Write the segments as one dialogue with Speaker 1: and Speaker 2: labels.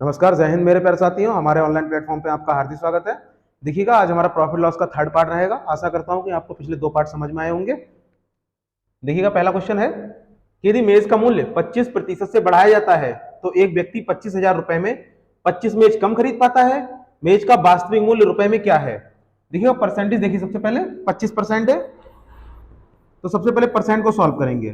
Speaker 1: नमस्कार, जय हिंद मेरे प्यारे साथियों। हमारे ऑनलाइन प्लेटफॉर्म पे आपका हार्दिक स्वागत है। देखिएगा, आज हमारा प्रॉफिट लॉस का थर्ड पार्ट रहेगा। आशा करता हूं कि आपको पिछले दो पार्ट समझ में आए होंगे। देखिएगा, पहला क्वेश्चन है कि यदि मेज का मूल्य 25% से बढ़ाया जाता है तो एक व्यक्ति 25,000 रुपए में 25 मेज कम खरीद पाता है। मेज का वास्तविक मूल्य रुपए में क्या है? देखिएगा, परसेंटेज देखिए, सबसे पहले 25% है तो सबसे पहले परसेंट को सॉल्व करेंगे।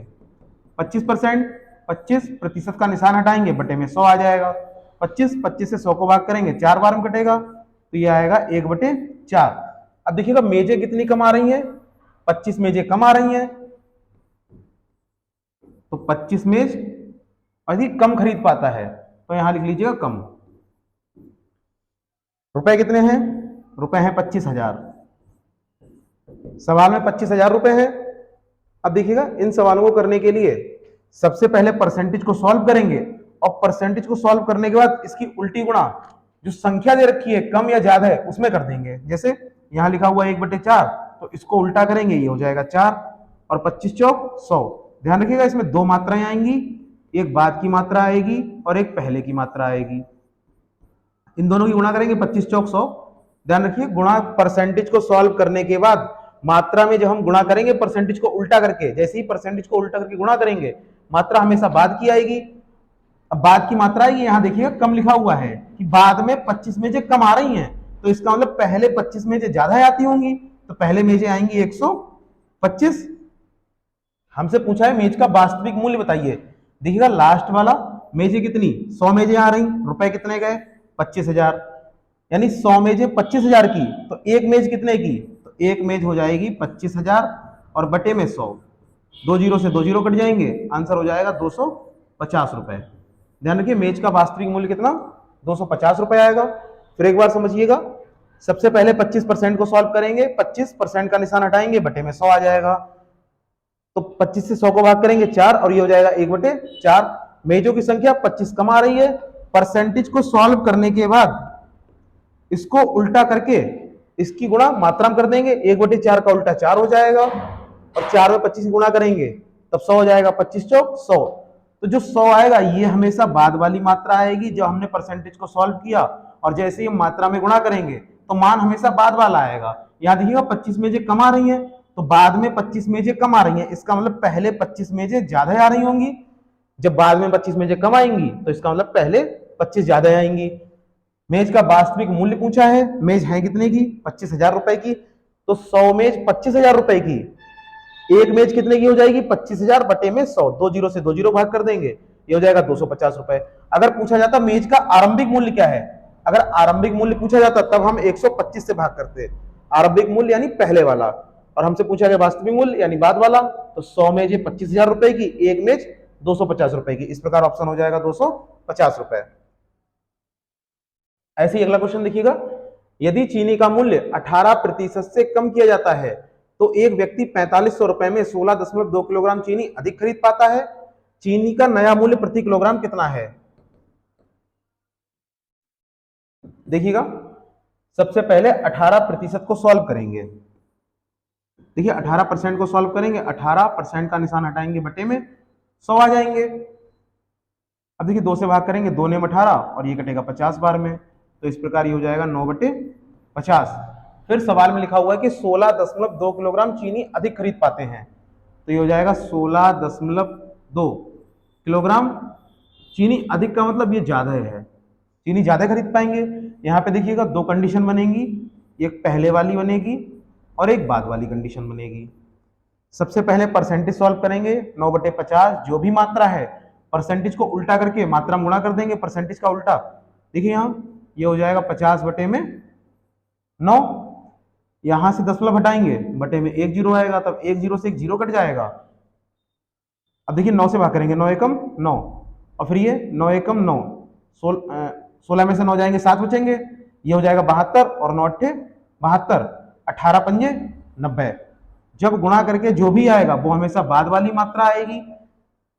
Speaker 1: 25%, 25% का निशान हटाएंगे, बटे में 100 आ जाएगा। 25 से 100 को भाग करेंगे, 4 बार में कटेगा तो ये आएगा 1/4। अब देखिएगा, मेजें कितनी कम आ रही हैं? 25 मेजें कम आ रही हैं, तो 25 मेज अधिक कम खरीद पाता है, तो यहां लिख लीजिएगा कम। रुपए कितने हैं? रुपए हैं 25,000। सवाल में 25,000 रुपए है। अब देखिएगा, इन सवालों को करने के लिए सबसे पहले परसेंटेज को सॉल्व करेंगे और परसेंटेज को सॉल्व करने के बाद इसकी उल्टी गुणा जो संख्या दे रखी है कम या ज्यादा है उसमें कर देंगे। जैसे यहां लिखा हुआ है 1/4, तो इसको उल्टा करेंगे, ये हो जाएगा 4 और 25 चौक 100। ध्यान रखिएगा, इसमें दो मात्राएं आएंगी, एक बाद की मात्रा आएगी और एक पहले की मात्रा आएगी। इन दोनों की गुणा करेंगे, 25 चौक 100। ध्यान रखिए, गुणा परसेंटेज को सॉल्व करने के बाद मात्रा में जब हम गुणा करेंगे परसेंटेज को उल्टा करके, जैसे ही परसेंटेज को उल्टा करके गुणा करेंगे मात्रा हमेशा बाद की आएगी। अब बाद की मात्रा आएगी, यहां देखिएगा कम लिखा हुआ है कि बाद में 25 मेजें कम आ रही हैं, तो इसका मतलब पहले 25 मेजें ज्यादा आती होंगी, तो पहले मेजें आएंगी 125। हमसे पूछा है मेज का वास्तविक मूल्य बताइए। देखिएगा, लास्ट वाला मेजें कितनी, 100 मेजें आ रही, रुपए कितने गए? 25,000। यानी 100 मेजें 25,000 की, तो एक मेज कितने की? तो एक मेज हो जाएगी 25,000 और बटे में 100। 2 जीरो से 2 जीरो कट जाएंगे, आंसर हो जाएगा 250 रुपए। ध्यान रखिए, मेज का वास्तविक मूल्य कितना? 250 रुपए आएगा। फिर एक बार समझिएगा, सबसे पहले 25% को सॉल्व करेंगे, 25% का निशान हटाएंगे, बटे में 100 आ जाएगा। तो 25 से 100 को भाग करेंगे 4 और ये हो जाएगा 1/4। मेजों की संख्या 25 कम आ रही है। परसेंटेज को सॉल्व करने के बाद इसको उल्टा करके इसकी गुणा मात्रा में कर देंगे, 1/4 का उल्टा 4 हो जाएगा और 4 में 25 गुणा करेंगे तब 100 हो जाएगा। 25 चौक 100। तो जो 100 आएगा ये हमेशा बाद वाली मात्रा आएगी जो हमने परसेंटेज को सॉल्व किया, और जैसे ही मात्रा में गुणा करेंगे तो मान हमेशा बाद वाला आएगा। यहां देखिएगा 25 मेजें कम आ रही हैं, तो बाद में 25 मेजें कम आ रही हैं, इसका मतलब पहले 25 मेजें ज्यादा आ रही होंगी। जब बाद में 25 मेजें कम आएंगी तो इसका मतलब पहले 25 ज्यादा आएंगी। मेज का वास्तविक मूल्य पूछा है, मेज है कितने की? 25,000 रुपए की। तो 100 मेज 25,000 रुपए की, एक मेज कितने की हो जाएगी? 25,000 बटे में 100। 2 जीरो से 2 जीरो भाग कर देंगे, ये हो जाएगा 250 रुपए। अगर पूछा जाता मेज का आरंभिक मूल्य क्या है, अगर आरंभिक मूल्य पूछा जाता तब हम 125 से भाग करते। आरंभिक मूल्य यानी पहले वाला, और हमसे पूछा गया वास्तविक मूल्य यानी बाद वाला। तो 100 मेज 25,000 रुपए की, एक मेज 250 रुपए की। इस प्रकार ऑप्शन हो जाएगा 250 रुपए। ऐसे ही अगला क्वेश्चन देखिएगा, यदि चीनी का मूल्य 18% से कम किया जाता है तो एक व्यक्ति 4500 रुपए में 16.2 किलोग्राम चीनी अधिक खरीद पाता है। चीनी का नया मूल्य प्रति किलोग्राम कितना है? देखिएगा, सबसे पहले 18% को सॉल्व करेंगे। देखिए, 18% को सॉल्व करेंगे, 18% का निशान हटाएंगे, बटे में 100 आ जाएंगे। अब देखिए 2 से भाग करेंगे, 2 ने 18 और ये कटेगा 50 बार में, तो इस प्रकार ये हो जाएगा 9/50। फिर सवाल में लिखा हुआ है कि 16.2 किलोग्राम चीनी अधिक खरीद पाते हैं, तो ये हो जाएगा 16.2 किलोग्राम चीनी अधिक का मतलब ये ज्यादा है, चीनी ज्यादा खरीद पाएंगे। यहाँ पे देखिएगा दो कंडीशन बनेंगी, एक पहले वाली बनेगी और एक बाद वाली कंडीशन बनेगी। सबसे पहले परसेंटेज सॉल्व करेंगे, 9/50 जो भी मात्रा है परसेंटेज को उल्टा करके मात्रा में गुणा कर देंगे, परसेंटेज का उल्टा। देखिए यहाँ ये हो जाएगा 50 बटे में 9, यहां से दशमलव हटाएंगे, बटे में 1 जीरो आएगा, तब 1 जीरो से 1 जीरो कट जाएगा। अब देखिए 9 से भाग करेंगे, 9 एकम 9 और फिर ये 9 एकम 9, 16 में से 9 जाएंगे 7 बचेंगे, ये हो जाएगा 72 और 9 अट्ठे 72, 18 पंजे 90। जब गुणा करके जो भी आएगा वो हमेशा बाद वाली मात्रा आएगी।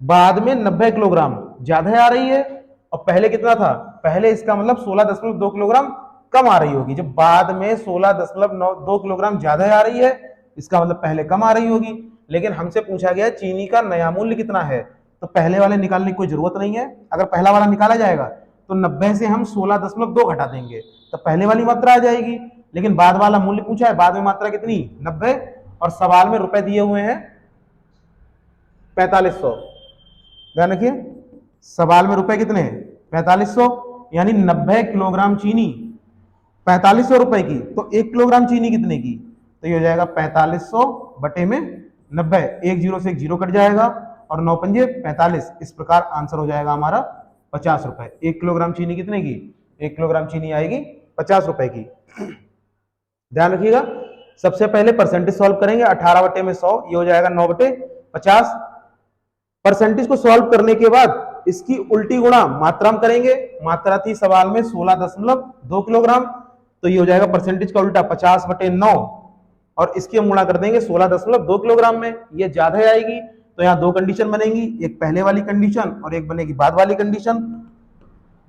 Speaker 1: बाद में 90 किलोग्राम ज्यादा आ रही है और पहले कितना था? पहले इसका मतलब 16.2 किलोग्राम कम आ रही होगी। जब बाद में 16.2 किलोग्राम ज्यादा आ रही है इसका मतलब पहले कम आ रही होगी। लेकिन हमसे पूछा गया चीनी का नया मूल्य कितना है, तो पहले वाले निकालने की कोई जरूरत नहीं है। अगर पहला वाला निकाला जाएगा तो 90 से हम 16.2 घटा देंगे तो पहले वाली मात्रा आ जाएगी। लेकिन बाद वाला मूल्य पूछा है, बाद में मात्रा कितनी 90, और सवाल में रुपए दिए हुए हैं 4500। ध्यान रखिए सवाल में रुपए कितने हैं 4500, यानी 90 किलोग्राम चीनी 4500 रुपए की, तो 1 किलोग्राम चीनी कितने की, तो ये हो जाएगा 4500 बटे में 90, एक जीरो से एक जीरो कट जाएगा और 9 पंजे 45। इस प्रकार आंसर हो जाएगा हमारा 50 रुपए। 1 किलोग्राम चीनी कितने की, 1 किलोग्राम चीनी आएगी 50 रुपए की। ध्यान रखिएगा सबसे पहले परसेंटेज सॉल्व करेंगे, 18 बटे में 100, ये हो जाएगा 9 बटे 50। परसेंटेज को सॉल्व करने के बाद इसकी उल्टी गुणा मात्रा में करेंगे, मात्रा थी सवाल में 16.2 किलोग्राम, तो ये हो जाएगा परसेंटेज का उल्टा 50 बटे 9, और इसकी हम गुणा कर देंगे 16.2 किलोग्राम में, ये ज्यादा आएगी। तो यहाँ दो कंडीशन बनेगी, एक पहले वाली कंडीशन और एक बनेगी बाद वाली कंडीशन।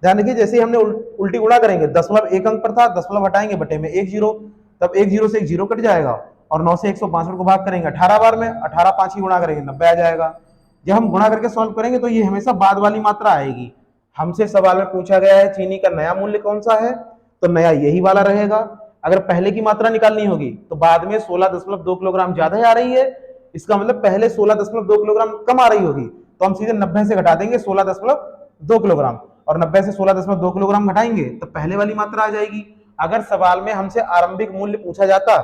Speaker 1: ध्यान रखिए जैसे ही हमने उल्टी गुणा करेंगे, दशमलव एक अंक पर था, दशमलव हटाएंगे बटे में एक जीरो, तब एक जीरो से एक जीरो कट जाएगा, और 9 से 162 को भाग करेंगे 18 बार में, 18 5 की गुणा करेंगे 90 आ जाएगा। जब हम गुणा करके सॉल्व करेंगे तो ये हमेशा बाद वाली मात्रा आएगी। हमसे सवाल में पूछा गया है चीनी का नया मूल्य कौन सा है, तो नया यही वाला रहेगा। अगर पहले की मात्रा निकालनी होगी तो बाद में 16.2 किलोग्राम ज्यादा आ रही है, इसका मतलब पहले 16.2 किलोग्राम कम आ रही होगी, तो हम सीधे 90 से घटा देंगे 16.2 किलोग्राम, और 90 से 16.2 किलोग्राम घटाएंगे तो पहले वाली मात्रा आ जाएगी। अगर सवाल में हमसे आरंभिक मूल्य पूछा जाता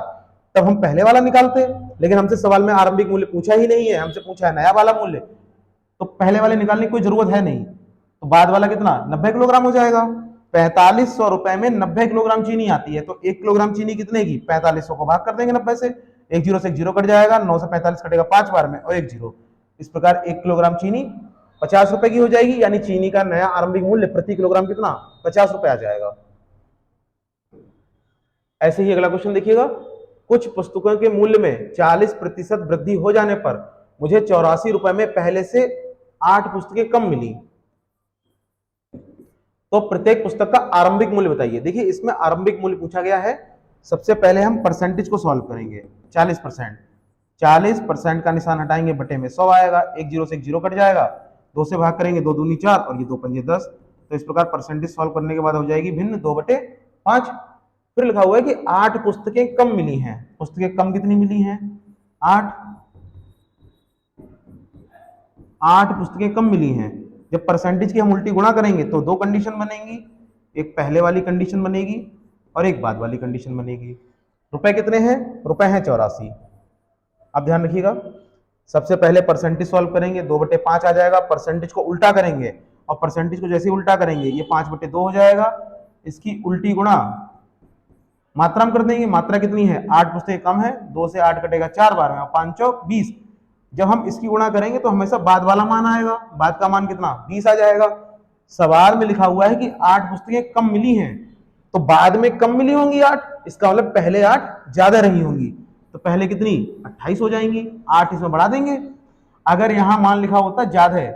Speaker 1: तब हम पहले वाला निकालते, लेकिन हमसे सवाल में आरंभिक मूल्य पूछा ही नहीं है, हमसे पूछा है नया वाला मूल्य, तो पहले वाले निकालने की कोई जरूरत है नहीं। तो बाद वाला कितना 90 किलोग्राम हो जाएगा। 4500 रुपए में 90 किलोग्राम चीनी आती है, तो 1 किलोग्राम चीनी कितने की 4500 को भाग कर देंगे 90 से, एक जीरो से एक जीरो कट जाएगा, 9 से 45 कटेगा 5 बार में और एक जीरो। इस प्रकार 1 किलोग्राम चीनी 50 रुपए की हो जाएगी, यानी चीनी का नया आरंभिक मूल्य प्रति किलोग्राम कितना 50 रुपए आ जाएगा। ऐसे ही अगला क्वेश्चन देखिएगा, कुछ पुस्तकों के मूल्य में 40% वृद्धि हो जाने पर मुझे 84 रुपए में पहले से 8 पुस्तकें कम मिली, तो प्रत्येक पुस्तक का आरंभिक मूल्य बताइए। देखिए इसमें आरंभिक मूल्य पूछा गया है, सबसे पहले हम परसेंटेज को सॉल्व करेंगे। 40% का निशान हटाएंगे बटे में 100 आएगा, एक जीरो से एक जीरो कट जाएगा, 2 से भाग करेंगे 2 दूनी 4 और ये 2 पंजे 10। तो इस प्रकार परसेंटेज सॉल्व करने के बाद हो जाएगी भिन्न 2 बटे 5। फिर लिखा हुआ है कि 8 पुस्तकें कम मिली हैं। पुस्तकें कम कितनी मिली हैं 8 पुस्तकें कम मिली हैं। जब परसेंटेज की हम उल्टी गुणा करेंगे तो दो कंडीशन बनेंगी, एक पहले वाली कंडीशन बनेगी और एक बाद वाली कंडीशन बनेगी। रुपए कितने हैं, रुपए हैं 84। अब ध्यान रखिएगा सबसे पहले परसेंटेज सॉल्व करेंगे, 2 बटे 5 आ जाएगा। परसेंटेज को उल्टा करेंगे और परसेंटेज को जैसे ही उल्टा करेंगे ये 5 बटे 2 हो जाएगा। इसकी उल्टी गुणा मात्रा में कर देंगे, मात्रा कितनी है 8 पुस्तकें कम है, 2 से 8 कटेगा 4 बार में, 5 चौक 20। जब हम इसकी गुणा करेंगे तो हमेशा बाद वाला मान आएगा, बाद का मान कितना 20 आ जाएगा। सवाल में लिखा हुआ है कि 8 पुस्तकें कम मिली हैं, तो बाद में कम मिली होंगी 8, इसका मतलब पहले 8 ज्यादा रही होंगी, तो पहले कितनी 28 हो जाएंगी, 8 इसमें बढ़ा देंगे। अगर यहाँ मान लिखा होता ज्यादा है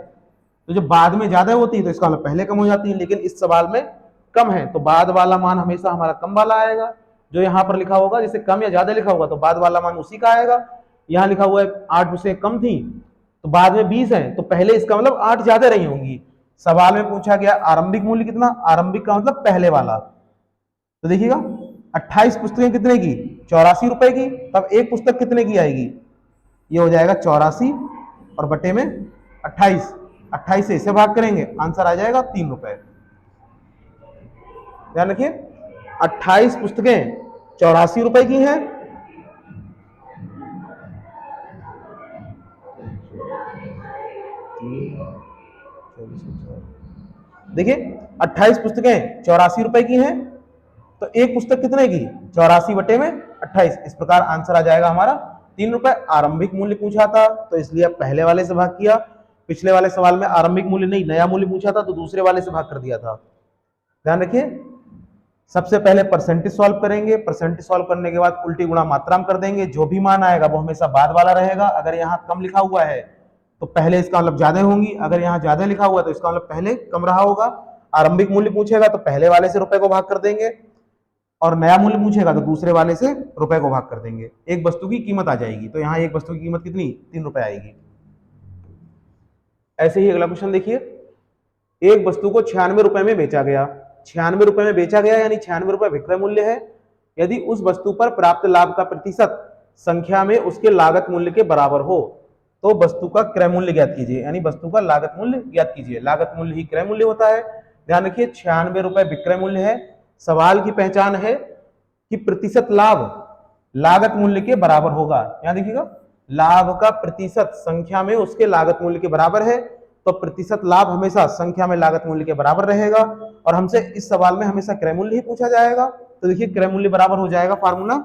Speaker 1: तो जब बाद में ज्यादा होती है तो इसका मतलब पहले कम हो जाती है, लेकिन इस सवाल में कम है तो बाद वाला मान हमेशा हमारा कम वाला आएगा। जो यहाँ पर लिखा होगा जैसे कम या ज्यादा लिखा होगा तो बाद वाला मान उसी का आएगा। यहाँ लिखा हुआ है 8 पुस्तकें कम थी तो बाद में 20 है, तो पहले इसका मतलब 8 ज्यादा रही होंगी। सवाल में पूछा गया आरंभिक मूल्य कितना, आरंभिक का मतलब पहले वाला। तो देखिएगा 28 पुस्तकें कितने की 84 रुपए की, तब एक पुस्तक कितने की आएगी, ये हो जाएगा 84 और बटे में 28, 28 से इसे भाग करेंगे आंसर आ जाएगा 3 रुपए। ध्यान रखिए 28 पुस्तकें 84 रुपए की हैं, देखिए 28 पुस्तकें 84 रुपए की हैं, तो एक पुस्तक कितने की 84 बटे में 28। इस प्रकार आंसर आ जाएगा हमारा 3 रुपए। आरंभिक मूल्य पूछा था तो इसलिए पहले वाले से भाग किया, पिछले वाले सवाल में आरंभिक मूल्य नहीं नया मूल्य पूछा था तो दूसरे वाले से भाग कर दिया था। ध्यान रखिए सबसे पहले परसेंटेज सॉल्व करेंगे, परसेंटेज सॉल्व करने के बाद उल्टी गुणा मात्रा में कर देंगे, जो भी मान आएगा वो हमेशा बाद वाला रहेगा। अगर यहाँ कम लिखा हुआ है तो पहले इसका मतलब ज्यादा होंगी, अगर यहाँ ज्यादा लिखा हुआ तो इसका मतलब पहले कम रहा होगा। आरंभिक मूल्य पूछेगा तो पहले वाले से रुपए को भाग कर देंगे और नया मूल्य पूछेगा तो दूसरे वाले से रुपए को भाग कर देंगे, एक वस्तु की कीमत आ जाएगी। तो यहाँ एक वस्तु की कीमत कितनी 3 रुपए आएगी। ऐसे ही अगला क्वेश्चन देखिए, एक वस्तु को 96 रुपए में बेचा गया, 96 रुपए में बेचा गया यानी 96 रुपए विक्रय मूल्य है। यदि उस वस्तु पर प्राप्त लाभ का प्रतिशत संख्या में उसके लागत मूल्य के बराबर हो तो वस्तु का क्रय मूल्य ज्ञात कीजिए, यानी वस्तु का लागत मूल्य ज्ञात कीजिए। लागत मूल्य ही क्रय मूल्य होता है। ध्यान रखिए 96 रुपए विक्रय मूल्य है। सवाल की पहचान है कि प्रतिशत लाभ लागत मूल्य के बराबर होगा। यहां देखिएगा लाभ का प्रतिशत संख्या में उसके लागत मूल्य के बराबर है, तो प्रतिशत लाभ हमेशा संख्या में लागत मूल्य के बराबर रहेगा। और हमसे इस सवाल में हमेशा क्रय मूल्य ही पूछा जाएगा, तो देखिए क्रय मूल्य बराबर हो जाएगा फार्मूला,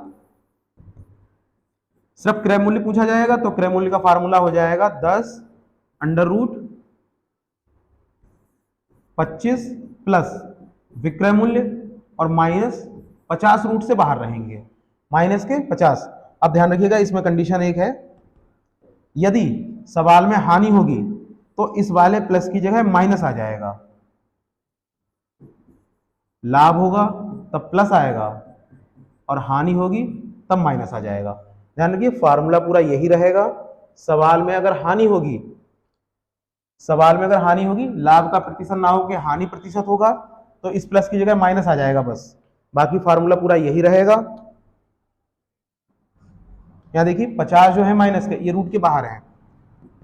Speaker 1: सिर्फ क्रय मूल्य पूछा जाएगा तो क्रय मूल्य का फार्मूला हो जाएगा 10 अंडर रूट 25 प्लस विक्रय मूल्य और माइनस 50 रूट से बाहर रहेंगे, माइनस के 50। अब ध्यान रखिएगा इसमें कंडीशन एक है, यदि सवाल में हानि होगी तो इस वाले प्लस की जगह माइनस आ जाएगा, लाभ होगा तब प्लस आएगा और हानि होगी तब माइनस आ जाएगा। ध्यान रखिए फार्मूला पूरा यही रहेगा। सवाल में अगर हानि होगी, सवाल में अगर हानि होगी, लाभ का प्रतिशत ना हो के हानि प्रतिशत होगा तो इस प्लस की जगह माइनस आ जाएगा बस, बाकी फार्मूला पूरा यही रहेगा। यहां देखिए 50 जो है माइनस के, ये रूट के बाहर है।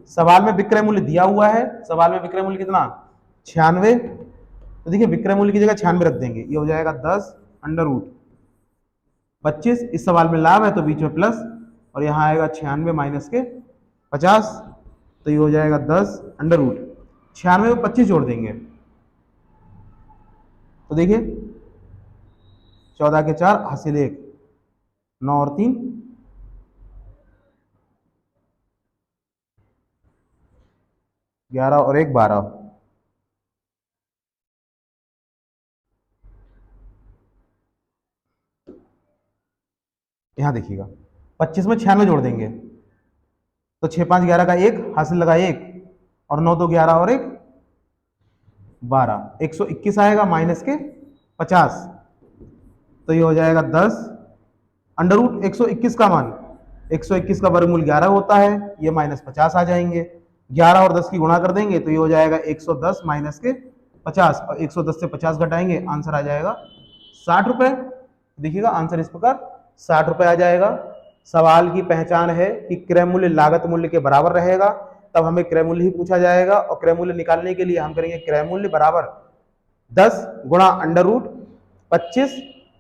Speaker 1: सवाल में विक्रय मूल्य दिया हुआ है, सवाल में विक्रय मूल्य कितना 96, तो देखिए विक्रय मूल्य की जगह 96 रख देंगे, ये हो जाएगा 10 अंडर रूट 25। इस सवाल में लाभ है तो बीच में प्लस और यहाँ आएगा 96 माइनस के 50, तो ये हो जाएगा 10 अंडर रूट 96 में 25 जोड़ देंगे तो देखिए 14 के 4 हासिल 1, 9 और 3 11 और 1 12। यहां देखिएगा 25 में 96 जोड़ देंगे तो 6 5 11 का 1 हासिल लगा 1 और 9 2 11 और 1 12, 121 आएगा माइनस के 50, तो ये हो जाएगा 10 अंडर रूट 121 का मान, 121 का वर्गमूल 11 होता है, ये माइनस 50 आ जाएंगे, 11 और 10 की गुणा कर देंगे तो ये हो जाएगा 110 माइनस के 50 और 110 से 50 घटाएंगे आंसर आ जाएगा 60 रुपए। देखिएगा आंसर इस प्रकार 60 रुपए आ जाएगा। सवाल की पहचान है कि क्रय मूल्य लागत मूल्य के बराबर रहेगा, तब हमें क्रय मूल्य ही पूछा जाएगा और क्रय मूल्य निकालने के लिए हम करेंगे क्रय मूल्य बराबर 10 गुणा अंडर रूट 25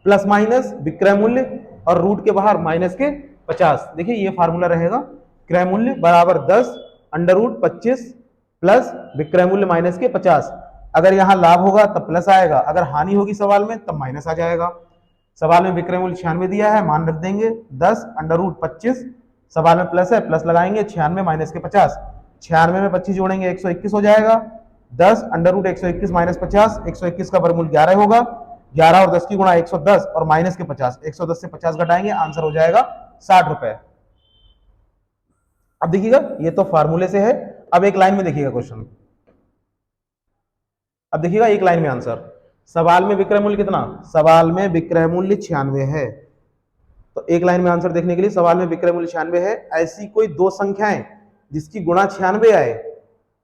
Speaker 1: प्लस माइनस विक्रय मूल्य और रूट के बाहर माइनस के 50। देखिए ये फार्मूला रहेगा, क्रय मूल्य बराबर 10 अंडर रूट 25 प्लस विक्रय मूल्य माइनस के 50। अगर यहाँ लाभ होगा तब प्लस आएगा, अगर हानि होगी सवाल में तब माइनस आ जाएगा। सवाल में विक्रय मूल्य 96 दिया है, मान रख देंगे 10 अंडर रूट 25, सवाल में प्लस है प्लस लगाएंगे 96 माइनस के 50, 96 में 25 जोड़ेंगे 121 हो जाएगा, 10 अंडर रूट 121 माइनस 50, 121 का वर्गमूल 11 होगा, 11 और 10 की गुणा 110 और माइनस के 50, 110 से 50 घटाएंगे आंसर हो जाएगा 60 रुपए। अब देखिएगा ये तो फार्मूले से है, अब एक लाइन में देखिएगा क्वेश्चन, अब देखिएगा एक लाइन में आंसर। सवाल में विक्रय मूल्य कितना, सवाल में विक्रय मूल्य 96 है, तो एक लाइन में आंसर देखने के लिए सवाल में विक्रय मूल्य 96 है, ऐसी कोई दो संख्याएं जिसकी गुणा 96 आए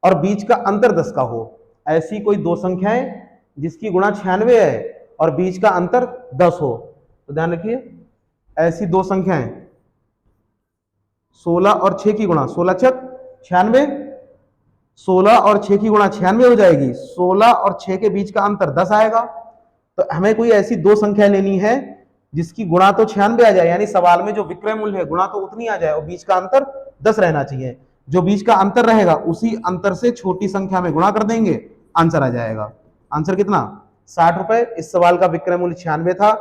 Speaker 1: और बीच का अंतर 10 का हो, ऐसी कोई दो संख्याएं जिसकी गुणा 96 है और बीच का अंतर 10 हो। तो ध्यान रखिए ऐसी दो संख्याएं 16 और 6 की गुणा, 16 छक 96, 16 और 6 की गुणा 96 हो जाएगी, 16 और 6 के बीच का अंतर 10 आएगा। तो हमें कोई ऐसी दो संख्या लेनी है जिसकी गुणा तो 96 आ जाए, यानी सवाल में जो विक्रय मूल्य है गुणा तो उतनी आ जाए और बीच का अंतर 10 रहना चाहिए। जो बीच का अंतर रहेगा उसी अंतर से छोटी संख्या में गुणा कर देंगे, आंसर आ जाएगा। आंसर कितना 60 रुपए। इस सवाल का विक्रय मूल्य 96 था,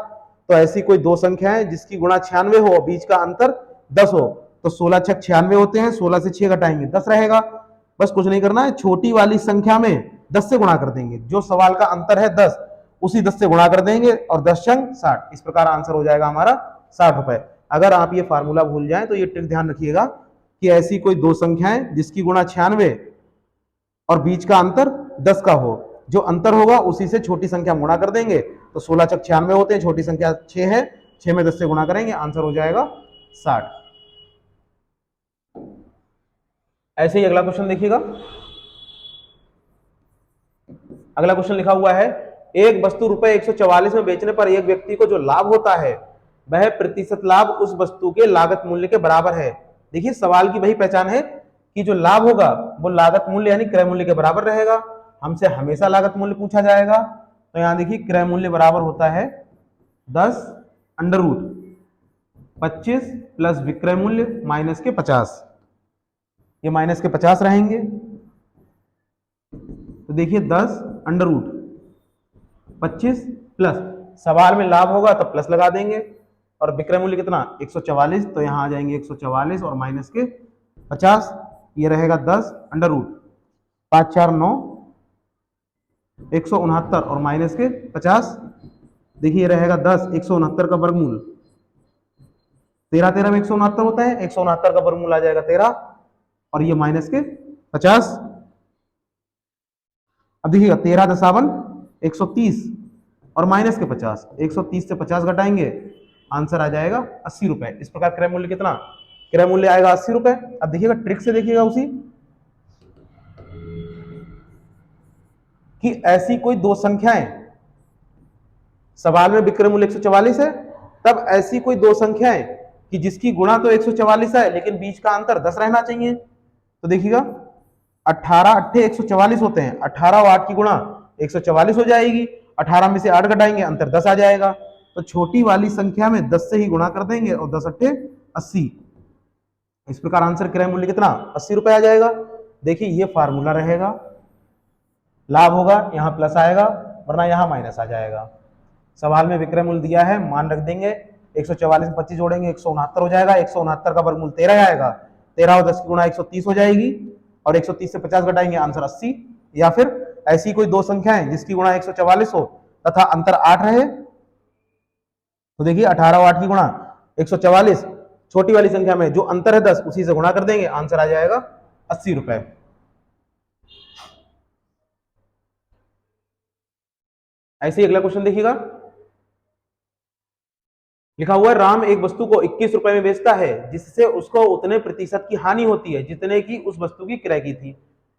Speaker 1: तो ऐसी कोई दो संख्या है जिसकी गुणा 96 हो और बीच का अंतर 10 हो, तो 16 छक 96 होते हैं, 16 से 6 घटाएंगे 10 रहेगा। बस कुछ नहीं करना है, छोटी वाली संख्या में 10 से गुणा कर देंगे, जो सवाल का अंतर है 10 उसी 10 से गुणा कर देंगे और 10 छंग 60, इस प्रकार आंसर हो जाएगा हमारा 60 रुपए। अगर आप ये फार्मूला भूल जाएं तो ये ट्रिक ध्यान रखिएगा कि ऐसी कोई दो संख्याएं जिसकी गुणा 96 और बीच का अंतर 10 का हो, जो अंतर होगा उसी से छोटी संख्या गुणा कर देंगे, तो 16 छक 96 होते हैं, छोटी संख्या 6 है, 6 में 10 से गुणा करेंगे आंसर हो जाएगा 60। ऐसे ही अगला क्वेश्चन देखिएगा। अगला क्वेश्चन लिखा हुआ है, एक वस्तु रुपए 144 में बेचने पर एक व्यक्ति को जो लाभ होता है वह प्रतिशत लाभ उस वस्तु के लागत मूल्य के बराबर है। देखिए सवाल की वही पहचान है कि जो लाभ होगा वो लागत मूल्य यानी क्रय मूल्य के बराबर रहेगा। हमसे हमेशा लागत मूल्य पूछा जाएगा, तो यहां देखिए क्रय मूल्य बराबर होता है 10 अंडर रूट 25 प्लस विक्रय मूल्य माइनस के 50। ये माइनस के 50 रहेंगे, तो देखिए 10 अंडर रूट 25 प्लस, सवाल में लाभ होगा तो प्लस लगा देंगे, और विक्रय मूल्य कितना 144, तो यहां आ जाएंगे 144 और माइनस के 50। ये रहेगा 10 अंडर रूट 5 4 9 169 और माइनस के 50। देखिए ये रहेगा 10 169 का वर्गमूल 13 13 में 169 होता है, 169 का वर्गमूल आ जाएगा 13 और ये माइनस के 50। अब देखिएगा 13 दशावन 130 और माइनस के 50, 130 से 50 घटाएंगे, आंसर आ जाएगा 80 रुपए। इस प्रकार क्रय मूल्य कितना, क्रय मूल्य आएगा 80 रुपए। अब देखिएगा ट्रिक से देखिएगा उसी कि ऐसी कोई दो संख्याएं, सवाल में विक्रय मूल्य 144 है, तब ऐसी कोई दो संख्याएं कि जिसकी गुणा तो 144 है लेकिन बीच का अंतर 10 रहना चाहिए। तो देखिएगा 18 8 144 होते हैं, 18 और 8 की गुणा 144 हो जाएगी, 18 में से 8 घटाएंगे अंतर 10 आ जाएगा। तो छोटी वाली संख्या में 10 से ही गुणा कर देंगे और 10 8 80। इस प्रकार आंसर क्रय मूल्य कितना 80 रुपए आ जाएगा। देखिए ये फार्मूला रहेगा, लाभ होगा यहां प्लस आएगा वरना यहां माइनस आ जाएगा। सवाल में विक्रय मूल्य दिया है, मान रख देंगे, 144 में 25 जोड़ेंगे 169 हो जाएगा, 169 का वर्गमूल 13 आएगा, 13 और 10 की गुणा 130 हो जाएगी और 130 से 50 घटाएंगे आंसर 80। या फिर ऐसी कोई दो संख्याएं जिसकी गुणा 144 हो तथा अंतर 8 रहे, तो देखिए 18 और 8 की गुणा 144, छोटी वाली संख्या में जो अंतर है 10 उसी से गुणा कर देंगे, आंसर आ जाएगा 80 रुपए। ऐसे ही अगला क्वेश्चन देखिएगा, लिखा हुआ है राम एक वस्तु को 21 रुपए में बेचता है जिससे उसको उतने प्रतिशत की हानि होती है जितने की उस वस्तु की क्रय की थी।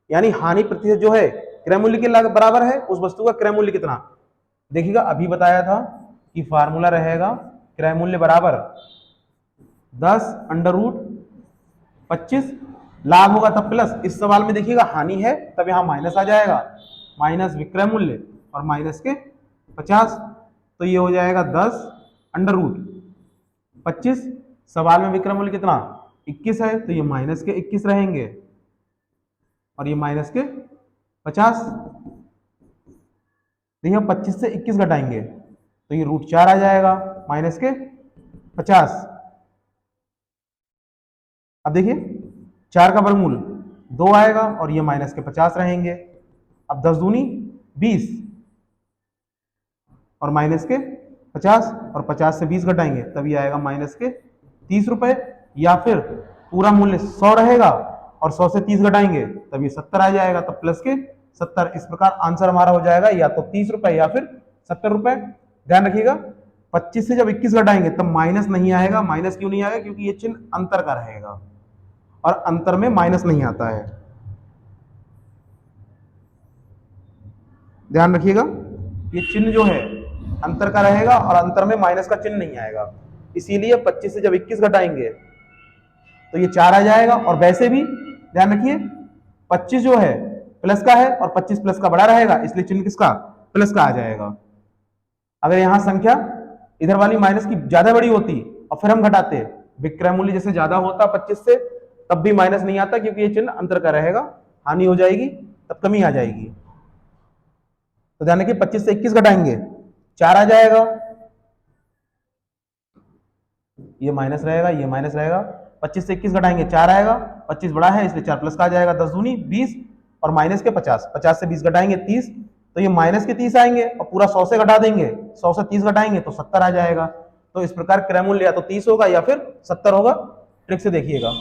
Speaker 1: यानी हानि प्रतिशत जो है क्रय मूल्य के बराबर है, उस वस्तु का क्रय मूल्य कितना। देखिएगा अभी बताया था कि फार्मूला रहेगा क्रय मूल्य बराबर 10 अंडर रूट 25, लाभ होगा तब प्लस, इस सवाल में देखिएगा हानि है तब यहां माइनस आ जाएगा, माइनस विक्रय मूल्य और माइनस के 50, तो ये हो जाएगा 10 अंडर रूट 25। सवाल में विक्रय मूल्य कितना 21 है, तो ये माइनस के 21 रहेंगे और ये माइनस के 50। देखिए 25 से 21 घटाएंगे तो ये रूट 4 आ जाएगा माइनस के 50। अब देखिए 4 का वर्गमूल 2 आएगा और ये माइनस के 50 रहेंगे। अब 10 दूनी 20 और माइनस के 50 और 50 से 20 घटाएंगे तब ये आएगा माइनस के 30 रुपए। या फिर पूरा मूल्य 100 रहेगा और 100 से 30 घटाएंगे तब ये 70 आ जाएगा, तब प्लस के 70। इस प्रकार आंसर हमारा हो जाएगा या तो 30 रुपए या फिर 70 रुपए। ध्यान रखिएगा 25 से जब 21 घटाएंगे तब माइनस नहीं आएगा। माइनस क्यों नहीं आएगा, क्योंकि ये चिन्ह अंतर का रहेगा और अंतर में माइनस नहीं आता है। ध्यान रखिएगा ये चिन्ह जो है अंतर का रहेगा और अंतर में माइनस का चिन्ह नहीं आएगा, इसीलिए 25 से जब 21 घटाएंगे तो ये 4 आ जाएगा। और वैसे भी ध्यान रखिए 25 जो है प्लस का है और 25 प्लस का बड़ा रहेगा, इसलिए चिन्ह किसका प्लस का आ जाएगा। अगर यहां संख्या इधर वाली माइनस की ज्यादा बड़ी होती और फिर हम घटाते, विक्रय मूल्य जैसे ज्यादा होता 25 से, तब भी माइनस नहीं आता क्योंकि ये चिन्ह अंतर का रहेगा, हानि हो जाएगी तब कमी आ जाएगी। तो ध्यान रखिए 25 से 21 घटाएंगे 4 आ जाएगा, ये माइनस रहेगा ये माइनस रहेगा, 25 से 21 घटाएंगे 4 आएगा, 25 बड़ा है इसलिए 4 प्लस का आ जाएगा, 10 दूनी 20 और माइनस के 50, 50 से 20 घटाएंगे 30, तो ये माइनस के 30 आएंगे और पूरा 100 से घटा देंगे, 100 से 30 घटाएंगे तो 70 आ जाएगा। तो इस प्रकार क्रय मूल्य या तो 30 होगा या फिर 70 होगा। ट्रिक से देखिएगा,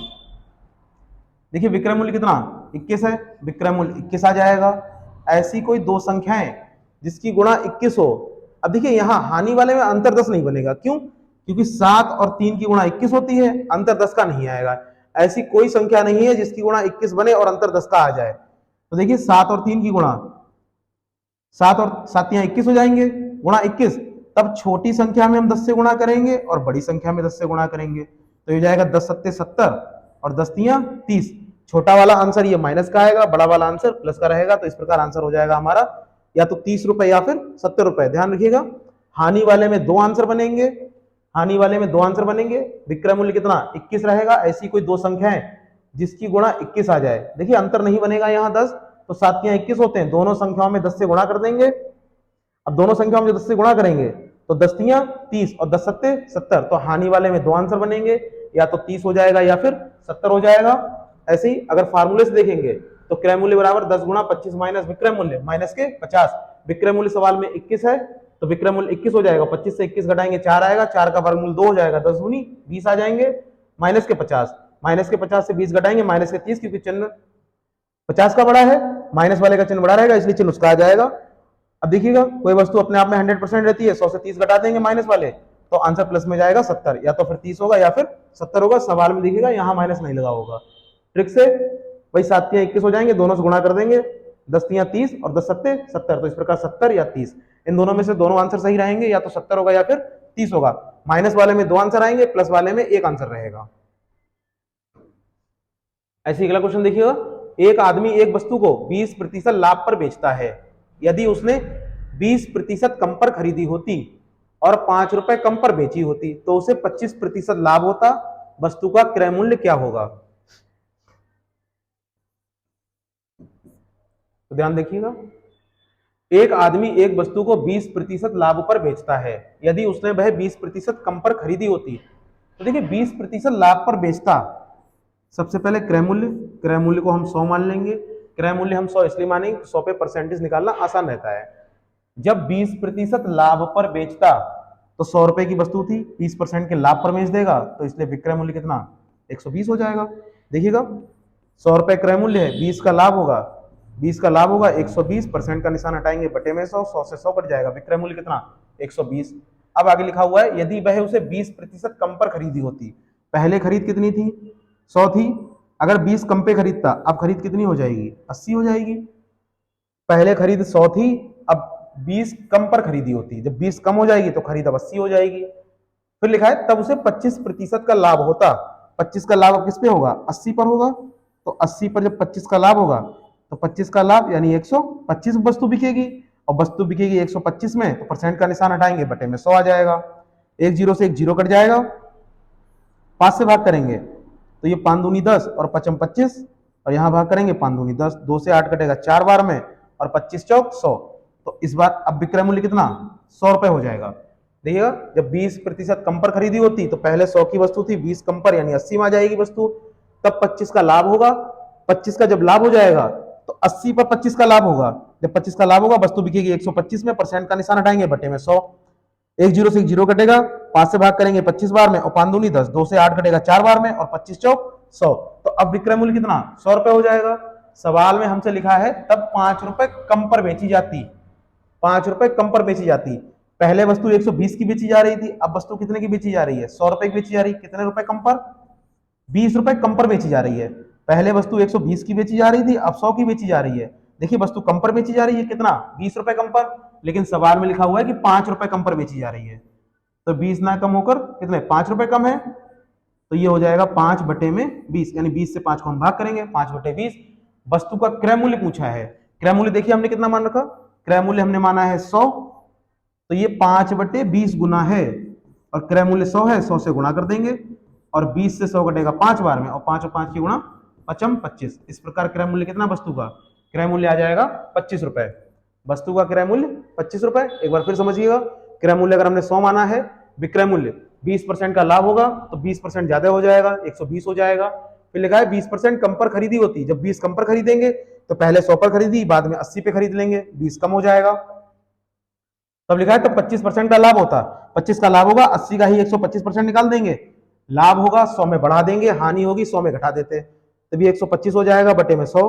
Speaker 1: देखिए विक्रय मूल्य कितना 21 है, विक्रय मूल्य 21 आ जाएगा। ऐसी कोई दो संख्याएं जिसकी गुणा 21 हो। अब देखिए यहाँ हानि वाले में अंतर 10 नहीं बनेगा, क्यों, क्योंकि 7 और 3 की गुणा 21 होती है, अंतर 10 का नहीं आएगा। ऐसी कोई संख्या नहीं है जिसकी गुणा 21 बने और अंतर 10 का आ जाए। तो देखिए 7 और 3 की गुणा 7 और 7 यहाँ 21 हो जाएंगे, गुणा 21। तब छोटी संख्या में हम 10 से गुणा करेंगे और बड़ी संख्या में 10 से गुणा करेंगे, तो ये जाएगा 10 सत्ते 70 और 10 तियां 30। छोटा वाला आंसर ये माइनस का आएगा, बड़ा वाला आंसर प्लस का रहेगा। तो इस प्रकार आंसर हो जाएगा हमारा या तो 30 रुपए या फिर 70 रुपए। ध्यान रखिएगा, हानि वाले में दो आंसर बनेंगे, हानि वाले में दो आंसर बनेंगे। विक्रय मूल्य कितना 21 रहेगा। ऐसी कोई दो संख्याएं जिसकी गुणा 21 आ जाए, देखिए अंतर नहीं बनेगा यहाँ 10, तो 7 तियां 21 होते हैं, दोनों संख्याओं में 10 से गुणा कर देंगे। अब दोनों संख्याओं में 10 से गुणा करेंगे तो 10 तियां 30 और 10 सत्ते 70, तो हानि वाले में दो आंसर बनेंगे, या तो 30 हो जाएगा या फिर 70 हो जाएगा। ऐसे ही अगर फार्मूले से देखेंगे तो क्रय मूल्य बराबर 10 गुणा 25 माइनस विक्रय मूल्य माइनस के 50। विक्रय मूल्य सवाल में 21 है तो विक्रय मूल्य 21 हो जाएगा, 25 से 21 घटाएंगे 4 आएगा, 4 का वर्गमूल 2 हो जाएगा, 10 दूनी 20 आ जाएंगे, माइनस के 50, माइनस के 50 से 20 घटाएंगे माइनस के 30, क्योंकि चिन्ह 50 का बड़ा है, माइनस वाले का चिन्ह बड़ा रहेगा इसलिए चिन्ह उसका आ जाएगा। अब देखिएगा कोई वस्तु अपने आप में 100% रहती है, 100 से 30 घटा देंगे माइनस वाले तो आंसर प्लस में जाएगा 70, या तो फिर 30 होगा या फिर 70 होगा। सवाल में देखिएगा यहाँ माइनस नहीं लगा होगा। ट्रिक से वही 7 तियां 21 हो जाएंगे, दोनों से गुणा कर देंगे, 10 तियां 30 और 10 सत्ते 70, तो इस प्रकार 70 या 30, इन दोनों में से दोनों आंसर सही रहेंगे, या तो 70 होगा या फिर 30 होगा। माइनस वाले में दो आंसर आएंगे, प्लस वाले में एक आंसर रहेगा। ऐसे अगला क्वेश्चन देखिएगा, एक आदमी एक वस्तु को 20% लाभ पर बेचता है। यदि उसने 20% कम पर खरीदी होती और 5 रुपए कम पर बेची होती तो उसे 25% लाभ होता। वस्तु का क्रय मूल्य क्या होगा? तो ध्यान देखिएगा, एक आदमी एक वस्तु को 20% लाभ पर बेचता है। यदि उसने वह 20% कम पर खरीदी होती, तो देखिए 20% लाभ पर बेचता, सबसे पहले क्रय मूल्य, क्रय मूल्य को हम 100 मान लेंगे। क्रय मूल्य हम 100 इसलिए मानेंगे 100 पे परसेंटेज निकालना आसान रहता है। जब 20% लाभ पर बेचता तो 100 रुपए की वस्तु थी, 20% के लाभ पर बेच देगा तो इसलिए विक्रय मूल्य कितना 120 हो जाएगा। देखिएगा 100 रुपए क्रय मूल्य है, 20 का लाभ होगा, 20 का लाभ होगा 120, परसेंट का निशान हटाएंगे बटे में 100, 100 से 100 कट जाएगा, विक्रय मूल्य कितना 120। अब आगे लिखा हुआ है यदि वह उसे 20% कम पर खरीदी होती। पहले खरीद कितनी थी 100 थी, अगर 20 कम पे खरीदता अब खरीद कितनी हो जाएगी 80 हो जाएगी। पहले खरीद 100 थी, अब 20 कम पर खरीदी होती, जब 20 कम हो जाएगी तो खरीद अब 80 हो जाएगी। फिर लिखा है तब उसे 25% का लाभ होता। 25 का लाभ अब किस पे होगा 80 पर होगा, तो 80 पर जब 25 का लाभ होगा तो 25 का लाभ यानी 125 वस्तु बिकेगी, और वस्तु बिकेगी 125 में तो परसेंट का निशान हटाएंगे बटे में 100 आ जाएगा, एक जीरो से एक जीरो कट जाएगा, 5 से भाग करेंगे तो ये 5 दूनी 10 और 5 25, और यहां भाग करेंगे 5 दूनी 10, 2 से 8 कटेगा 4 बार में, और 25 चौक 100, तो इस बार अब विक्रय मूल्य कितना 100 रुपए हो जाएगा। देखिएगा जब 20% कम पर खरीदी होती तो पहले 100 की वस्तु थी, 20 कम पर यानी 80 में आ जाएगी वस्तु, तब 25 का लाभ होगा। 25 का जब लाभ हो जाएगा तो 80 पर 25 का लाभ होगा, जब 25 का लाभ होगा वस्तु बिकेगी 125 में, परसेंट का निशान हटाएंगे बटे में 100, एक जीरो से एक जीरो कटेगा, 5 से भाग करेंगे 25 बार में, और 5 दूनी 10, 2 से 8 कटेगा 4 बार में, और 25 चौक 100, तो अब विक्रय मूल्य कितना 100 रुपए हो जाएगा। सवाल में हमसे लिखा है तब 5 रुपए कम पर बेची जाती, 5 रुपए कम पर बेची जाती। पहले वस्तु 120 की बेची जा रही थी, अब वस्तु कितने की बेची जा रही है 100 रुपए की बेची जा रही है। कितने रुपए कम पर 20 रुपए कम पर बेची जा रही है। पहले वस्तु 120 की बेची जा रही थी, अब 100 की बेची जा रही है। देखिए वस्तु कम पर बेची जा रही है कितना 20 रुपए कम पर, लेकिन सवाल में लिखा हुआ है कि 5 रुपए कम पर बेची जा रही है, तो 20 ना कम होकर कितने 5 रुपए कम है, तो ये हो जाएगा 5 बटे में 20, यानी 20 से 5 को हम भाग करेंगे, 5 बटे 20। वस्तु का क्रय मूल्य पूछा है, क्रय मूल्य देखिए हमने कितना मान रखा, क्रय मूल्य हमने माना है 100, तो ये 5 बटे 20 गुना है, और क्रय मूल्य 100 है, 100 से गुणा कर देंगे, और 20 से 100 कटेगा 5 बार में, और 5 और 5 की गुणा 5 25। इस प्रकार क्रय मूल्य कितना वस्तु का क्रय मूल्य आ जाएगा 25 रुपए। वस्तु का क्रय मूल्य 25 रुपए। एक बार फिर समझिएगा, क्रय मूल्य अगर हमने 100 माना है, विक्रय मूल्य 20% का लाभ होगा तो 20% ज्यादा हो जाएगा 120 हो जाएगा। फिर लिखा है 20% कम पर खरीदी होती, जब 20 कम पर खरीदेंगे तो पहले 100 पर खरीदी, बाद में 80 पे खरीद लेंगे, 20 कम हो जाएगा, तब लिखा है तो 25% का लाभ होता। 25 का लाभ होगा, 80 का ही 125% निकाल देंगे, लाभ होगा 100 में बढ़ा देंगे, हानि होगी 100 में घटा देते, तभी 125 हो जाएगा बटे में 100,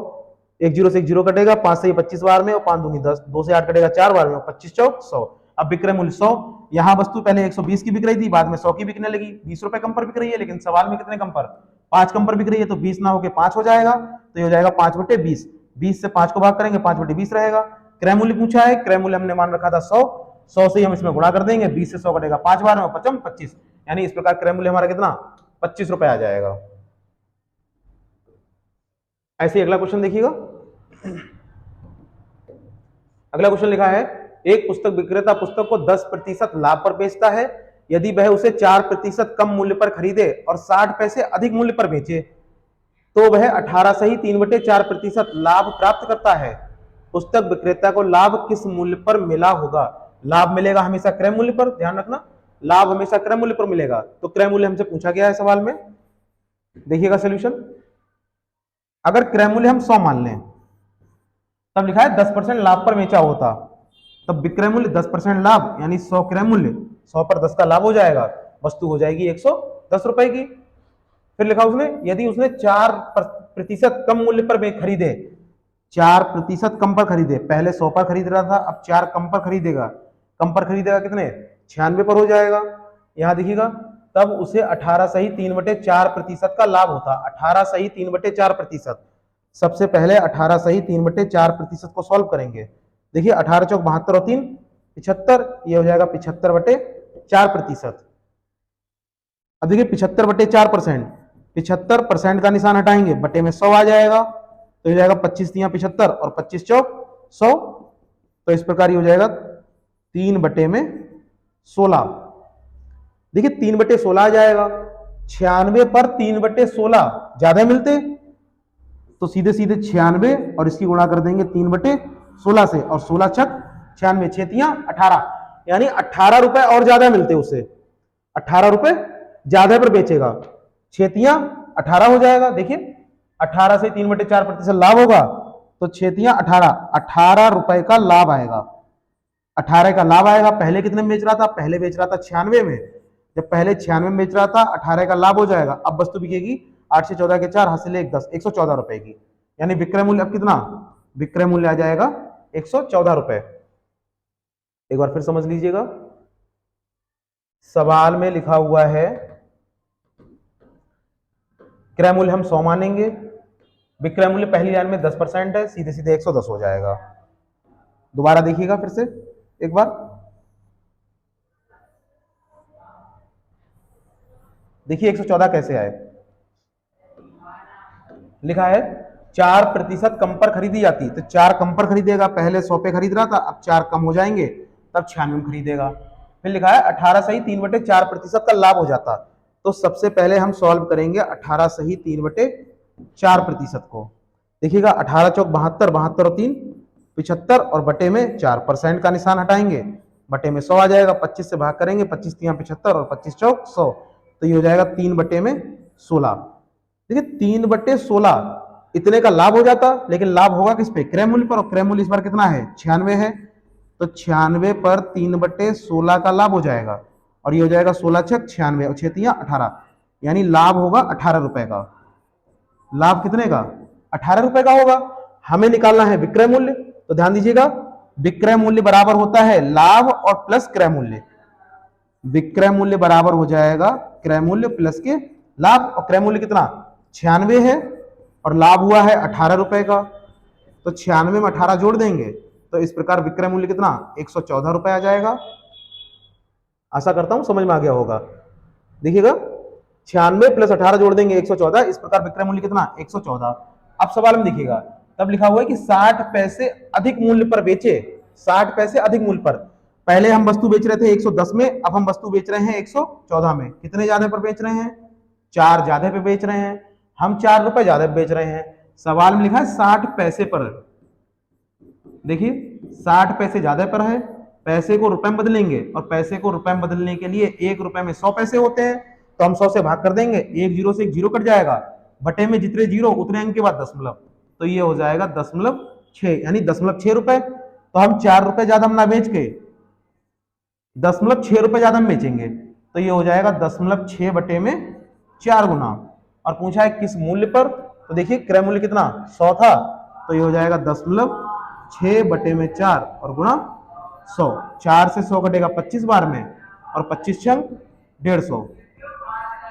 Speaker 1: एक जीरो से एक जीरो कटेगा, 5 से 25 बार में, और 5 दूनी 10, 2 से 8 कटेगा 4 बार में, 25 चौक 100। अब विक्रय मूल्य 100, यहाँ वस्तु पहले 120 की बिक रही थी, बाद में 100 की बिकने लगी, 20 रुपए कम पर बिक रही है, लेकिन सवाल में कितने कम पर 5 कम पर बिक रही है, तो 20 ना होकर 5 हो जाएगा, तो ये हो जाएगा 5 बटे 20, 20 से 5 को भाग करेंगे 5 बटे 20 रहेगा, क्रय मूल्य पूछा है, क्रय मूल्य हमने मान रखा था 100, 100 से ही हम इसमें गुणा कर देंगे, 20 से 100 कटेगा 5 बार में, 55 25, यानी इस प्रकार क्रय मूल्य हमारा कितना 25 रुपए आ जाएगा। ऐसे अगला क्वेश्चन देखिएगा। अगला क्वेश्चन लिखा है, एक पुस्तक विक्रेता पुस्तक को 10% लाभ पर बेचता है। यदि वह उसे 4% कम मूल्य पर खरीदे और 60 पैसे अधिक मूल्य पर बेचे तो वह 18 सही 3/4% लाभ प्राप्त करता है। पुस्तक विक्रेता को लाभ किस मूल्य पर मिला होगा? लाभ मिलेगा हमेशा क्रय मूल्य पर, ध्यान रखना, लाभ हमेशा क्रय मूल्य पर मिलेगा। तो क्रय मूल्य हमसे पूछा गया है सवाल में, देखिएगा सोल्यूशन। अगर क्रय मूल्य हम 100 मान लें, तब लिखा है 10% लाभ पर बेचा होता, तब विक्रय मूल्य 10% लाभ यानी 100 क्रय मूल्य, 100 पर 10 का लाभ हो जाएगा, वस्तु हो जाएगी 110 रुपए की। फिर लिखा उसने, यदि उसने 4% कम मूल्य पर खरीदे, 4% कम पर खरीदे, पहले 100 पर खरीद रहा था, अब 4 कम पर खरीदेगा, कम पर खरीदेगा कितने 96 पर हो जाएगा। यहां देखिएगा, तब उसे 18 सही 3/4% का लाभ होता, 18 सही 3/4%। सबसे पहले 18 सही 3/4% को सॉल्व करेंगे। देखिए 18 चौक 72 और 3 75, ये हो जाएगा 75/4%। अब देखिए 75/4%, 75% का निशान हटाएंगे, बटे में 100 आ जाएगा, तो हो जाएगा 25 तियां 75 और 25 चौक 100, तो इस प्रकार ये हो जाएगा 3/16। देखिए 3/16 आ जाएगा, 96 पर 3/16 ज्यादा मिलते, तो सीधे सीधे 96 और इसकी गुणा कर देंगे 3/16 से, और 16 छक 96, 6 तियां 18, यानी 18 रुपए और ज्यादा मिलते उसे, 18 रुपए ज्यादा पर बेचेगा, 6 तियां 18 हो जाएगा। देखिए 18 से 3/4% लाभ होगा, तो 6 तियां 18, 18 रुपए का लाभ आएगा, 18 का लाभ आएगा। पहले कितने में बेच रहा था? पहले बेच रहा था 96 में, जब पहले 96 में बेच रहा था 18 का लाभ हो जाएगा। अब वस्तु बिकेगी 8 से 14 के 4 हासिल 1 10, 114 रुपए की, यानी विक्रय मूल्य अब कितना, विक्रय मूल्य आ जाएगा 114 रुपए। एक बार फिर समझ लीजिएगा, सवाल में लिखा हुआ है क्रय मूल्य हम 100 मानेंगे, विक्रय मूल्य पहली लाइन में 10% है, सीधे सीधे 110 हो जाएगा। दोबारा देखिएगा फिर से एक बार, देखिए 114 कैसे आए। लिखा है 4% कम पर खरीदी जाती, तो 4 कम पर खरीदेगा, पहले 100 पे खरीद रहा था, अब 4 कम हो जाएंगे, तब 96 में खरीदेगा। फिर लिखा है 18 सही 3/4% का लाभ हो जाता, तो सबसे पहले हम सॉल्व करेंगे 18 सही 3/4% को। देखिएगा 18 चौक 72, 72 और 3 75 और बटे में 4% का निशान हटाएंगे, बटे में 100 आ जाएगा, 25 से भाग करेंगे, 25 तियां 75 और 25 चौक 100, तो ये हो जाएगा 3/16। देखिए 3/16 इतने का लाभ हो जाता, लेकिन लाभ होगा किस पे? क्रय मूल्य पर, और क्रय मूल्य इस बार कितना है 96 है, तो 96 पर 3/16 का लाभ हो जाएगा, और ये हो जाएगा 16 छक 96 और 6 तियां 18, यानी लाभ होगा 18 रुपए का। लाभ कितने का? 18 रुपए का होगा। हमें निकालना है विक्रय मूल्य, तो ध्यान दीजिएगा, विक्रय मूल्य बराबर होता है लाभ और प्लस क्रय मूल्य। विक्रय मूल्य बराबर हो जाएगा क्रय मूल्य प्लस के लाभ, और क्रय मूल्य कितना 96 है और लाभ हुआ है 18 रुपए का, तो 96 में 18 जोड़ देंगे, तो इस प्रकार विक्रय मूल्य कितना 114 रुपए आ जाएगा। आशा करता हूं समझ में आ गया होगा। देखिएगा 96 प्लस 18 जोड़ देंगे 114, इस प्रकार विक्रय मूल्य कितना 114। अब सवाल में देखिएगा, तब लिखा हुआ है कि 60 पैसे अधिक मूल्य पर बेचे, 60 पैसे अधिक मूल्य पर। पहले हम वस्तु बेच रहे थे 110 में, अब हम वस्तु बेच रहे हैं 114 में। कितने ज्यादा पर बेच रहे हैं? 4 ज्यादा पे बेच रहे हैं, हम 4 रुपए ज्यादा बेच रहे हैं। सवाल में लिखा है 60 पैसे पर, देखिए 60 पैसे ज्यादा पर है, पैसे को रुपए में बदलेंगे, और पैसे को रुपए में बदलने के लिए 1 रुपए में 100 पैसे होते हैं, तो हम 100 से भाग कर देंगे, एक जीरो से एक जीरो कट जाएगा, बटे में जितने जीरो उतने अंक के बाद दशमलव, तो ये हो जाएगा 0.6, यानी 0.6 रुपए। तो हम 4 रुपए ज्यादा हम ना बेच के 0.6 रुपए ज्यादा हम बेचेंगे, तो ये हो जाएगा 0.6 बटे में 4 गुना। और पूछा है किस मूल्य पर, तो देखिए क्रय मूल्य कितना 100 था, तो ये हो जाएगा 0.6 बटे में 4 और गुणा 100, 4 से 100 कटेगा 25 बार में, और 25 छंग 150,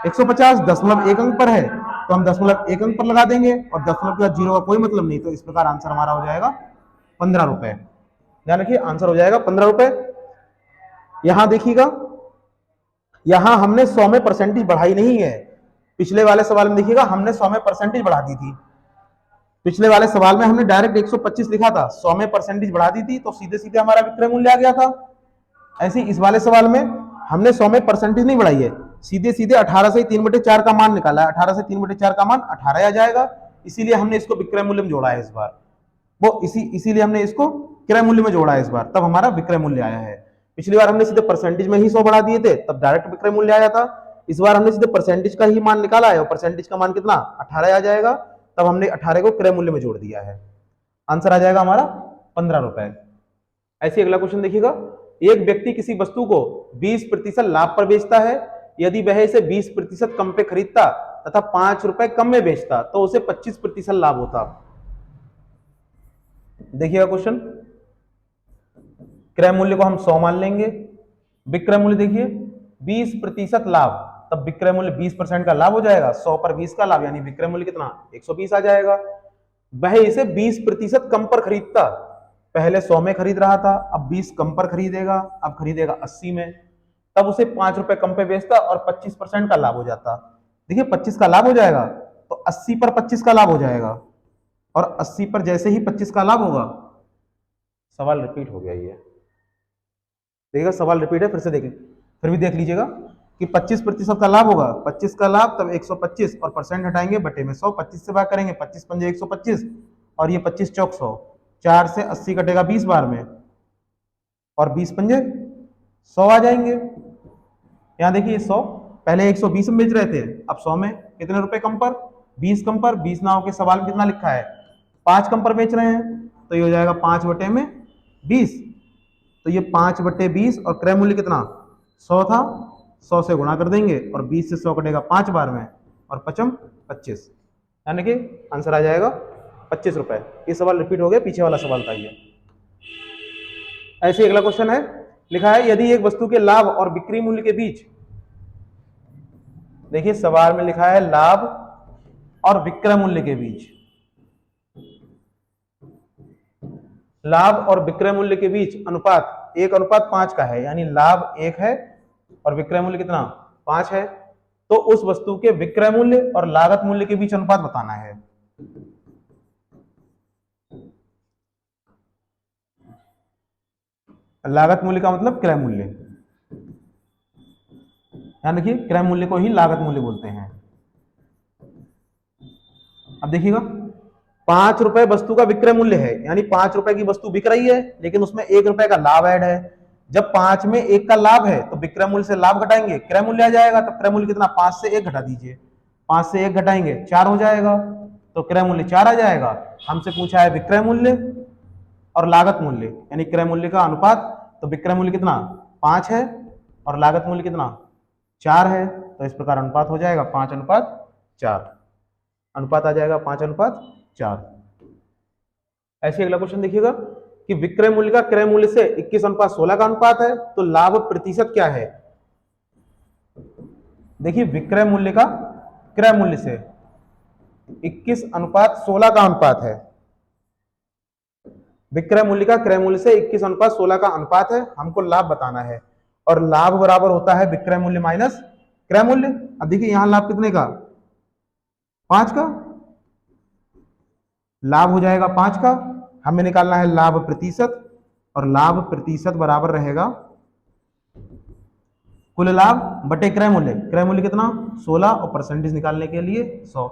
Speaker 1: 150 0.1 अंक पर है, तो हम 0.1 अंक पर लगा देंगे, और 0.0 का जीरो का कोई मतलब नहीं, तो इस प्रकार आंसर हमारा हो जाएगा 15 रुपए। ध्यान रखिए आंसर हो जाएगा 15 रुपए। यहां देखिएगा, यहां हमने 100 में परसेंटेज बढ़ाई नहीं है। पिछले वाले सवाल में देखिएगा हमने 100 में परसेंटेज बढ़ा दी थी। पिछले वाले सवाल में हमने डायरेक्ट 125 लिखा था, 100 में परसेंटेज बढ़ा दी थी तो सीधे सीधे हमारा विक्रय मूल्य आ गया था। ऐसे इस वाले सवाल में हमने 100 में परसेंटेज नहीं बढ़ाई है, सीधे सीधे 18 से 3/4 का मान निकाला है। 18 से 3/4 का मान 18 आ जाएगा, इसीलिए हमने इसको विक्रय मूल्य में जोड़ा है इस बार। वो इसीलिए हमने इसको क्रय मूल्य में जोड़ा है इस बार, तब हमारा विक्रय मूल्य आया है। पिछली बार हमने सीधे परसेंटेज में ही 100 बढ़ा दिए थे, तब डायरेक्ट विक्रय मूल्य आया था। इस बार हमने सीधे परसेंटेज का ही मान निकाला है और परसेंटेज का मान कितना 18 आ जाएगा, तब हमने 18 को क्रय मूल्य में जोड़ दिया है। आंसर आ जाएगा हमारा 15 रुपए। ऐसे अगला क्वेश्चन देखिएगा, एक व्यक्ति किसी वस्तु को 20% लाभ पर बेचता है। यदि वह इसे 20% कम पे खरीदता तथा 5 रुपए कम में बेचता तो उसे 25% लाभ होता। देखिएगा क्वेश्चन, क्रय मूल्य को हम 100 मान लेंगे, विक्रय मूल्य देखिए 20% लाभ, तब विक्रय मूल्य 20% का लाभ हो जाएगा, 100 पर 20 का लाभ यानी विक्रय मूल्य कितना 120 आ जाएगा। वह इसे 20% कम पर खरीदता, पहले 100 में खरीद रहा था, अब 20 कम पर खरीदेगा, अब खरीदेगा 80 में, तब उसे 5 रुपए कम पे बेचता और 25% का लाभ हो जाता। देखिए 25 का लाभ हो जाएगा तो 80 पर 25 का लाभ हो जाएगा, और 80 पर जैसे ही 25 का लाभ होगा, सवाल रिपीट हो गया ये, देखिएगा सवाल रिपीट है, फिर से देखें, फिर भी देख लीजिएगा कि 25% का लाभ होगा, 25 का लाभ तब 125 और परसेंट हटाएंगे बटे में 100, 25 से भाग करेंगे, 25 पंजे 125 और ये 25 चौक 100, 4 से 80 कटेगा 20 बार में और 20 पंजे 100 आ जाएंगे। यहाँ देखिए 100 पहले 120 में बेच रहे थे, अब 100 में कितने रुपए कम पर 20 कम पर, 20 ना होकर सवाल में कितना लिखा है 5 कम पर बेच रहे हैं, तो ये हो जाएगा 5 बटे में 20, तो ये 5 बटे 20 और क्रय मूल्य कितना 100 था, 100 से गुणा कर देंगे और 20 से 100 कटेगा 5 बार में और 5 25, यानी कि आंसर आ जाएगा 25 रुपए। ये सवाल रिपीट हो गया, पीछे वाला सवाल था ये। ऐसे अगला क्वेश्चन है, लिखा है यदि एक वस्तु के लाभ और बिक्री मूल्य के बीच, देखिए सवाल में लिखा है लाभ और विक्रय मूल्य के बीच, लाभ और विक्रय मूल्य के बीच अनुपात 1:5 का है, यानी लाभ 1 है और विक्रय मूल्य कितना 5 है, तो उस वस्तु के विक्रय मूल्य और लागत मूल्य के बीच अनुपात बताना है। लागत मूल्य का मतलब क्रय मूल्य, ध्यान रखिए क्रय मूल्य को ही लागत मूल्य बोलते हैं। अब देखिएगा 5 रुपए वस्तु का विक्रय मूल्य है, यानी 5 रुपए की वस्तु बिक रही है लेकिन उसमें 1 रुपए का लाभ ऐड है। जब 5 में 1 का लाभ है तो विक्रय मूल्य से लाभ घटाएंगे, क्रय मूल्य आ जाएगा, तब क्रय मूल्य कितना 5 से 1 घटा दीजिए, 5 से 1 घटाएंगे 4 हो जाएगा, तो क्रय मूल्य 4 आ जाएगा। हमसे पूछा है विक्रय मूल्य और लागत मूल्य, यानी क्रय मूल्य का अनुपात, तो विक्रय मूल्य कितना 5 है और लागत मूल्य कितना 4 है, तो इस प्रकार अनुपात हो जाएगा 5:4, अनुपात आ जाएगा 5:4। ऐसे अगला क्वेश्चन देखिएगा कि विक्रय मूल्य का क्रय मूल्य से 21:16 का अनुपात है, तो लाभ प्रतिशत क्या है। देखिए विक्रय मूल्य का क्रय मूल्य से 21:16 का अनुपात है, विक्रय मूल्य का क्रय मूल्य से 21:16 का अनुपात है, हमको लाभ बताना है, और लाभ बराबर होता है विक्रय मूल्य माइनस क्रय मूल्य। अब देखिए यहां लाभ कितने का 5 का, लाभ हो जाएगा 5 का, हमें निकालना है लाभ प्रतिशत, और लाभ प्रतिशत बराबर रहेगा कुल लाभ बटे क्रय मूल्य, क्रय मूल्य कितना 16 और परसेंटेज निकालने के लिए 100,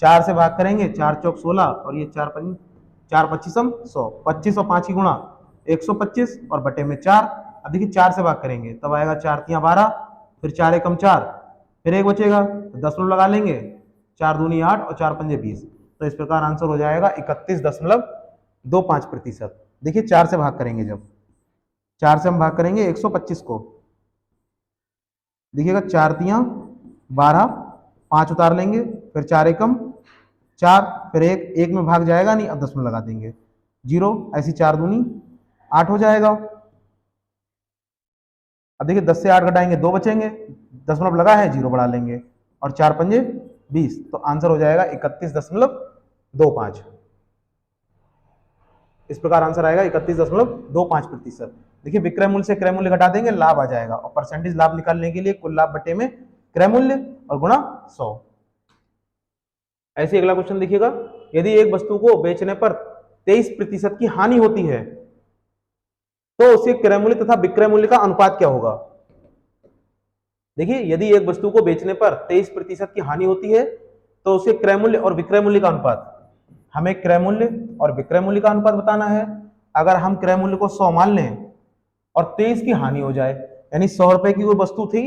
Speaker 1: 4 से भाग करेंगे 4 चौक 16 और ये 4 25 100, 25 और 5 की गुणा 125 और बटे में 4। अब देखिए 4 से भाग करेंगे तब आएगा 4 3 12, फिर 4 एकम 4, फिर एक बचेगा, 10 लगा लेंगे, 4 दूनी 8 और 4 पंजे 20, तो इस प्रकार आंसर हो जाएगा 31.25%। देखिए 4 से भाग करेंगे, जब 4 से हम भाग करेंगे 125 को, देखिएगा 4 3 12, 5 उतार लेंगे, फिर 4 एकम 4, फिर एक में भाग जाएगा नहीं, अब 10 लगा देंगे 0, ऐसी 4 दूनी 8 हो जाएगा। अब देखिए 10 से 8 घटाएंगे 2 बचेंगे, 10 लगा है 0 बढ़ा लेंगे और 4 पंजे 20, तो आंसर हो जाएगा 31.25। इस प्रकार आंसर आएगा 31.25%। देखिए विक्रय मूल्य से क्रय मूल्य घटा देंगे, लाभ आ जाएगा, और परसेंटेज लाभ निकालने के लिए कुल लाभ बटे में क्रय मूल्य और गुणा 100। ऐसे अगला क्वेश्चन देखिएगा, यदि एक वस्तु को बेचने पर 23% की हानि होती है तो उसके क्रय मूल्य तथा विक्रय मूल्य का अनुपात क्या होगा। देखिए यदि एक वस्तु को बेचने पर 23% की हानि होती है तो उसके क्रय मूल्य और विक्रय मूल्य का अनुपात, हमें क्रय मूल्य और विक्रय मूल्य का अनुपात बताना है। अगर हम क्रय मूल्य को 100 मान लें और 23 की हानि हो जाए, यानी 100 रुपए की वो वस्तु थी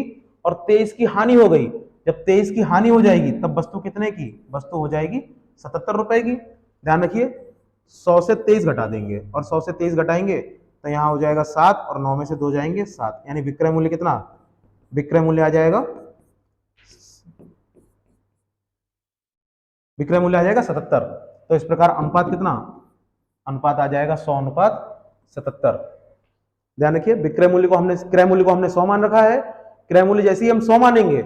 Speaker 1: और 23 की हानि हो गई, जब 23 की हानि हो जाएगी तब वस्तु कितने की, वस्तु हो जाएगी 77 रुपए की। ध्यान रखिए 100 से 23 घटा देंगे और 100 से 23 घटाएंगे तो यहाँ हो जाएगा 7 और 9 में से 2 जाएंगे 7, यानी विक्रय मूल्य कितना, विक्रय मूल्य आ जाएगा, विक्रय मूल्य आ जाएगा 77। तो इस प्रकार अनुपात कितना, अनुपात आ जाएगा 100:77। ध्यान रखिए विक्रय मूल्य को हमने, क्रय मूल्य को हमने 100 मान रखा है, क्रय मूल्य जैसे ही हम 100 मानेंगे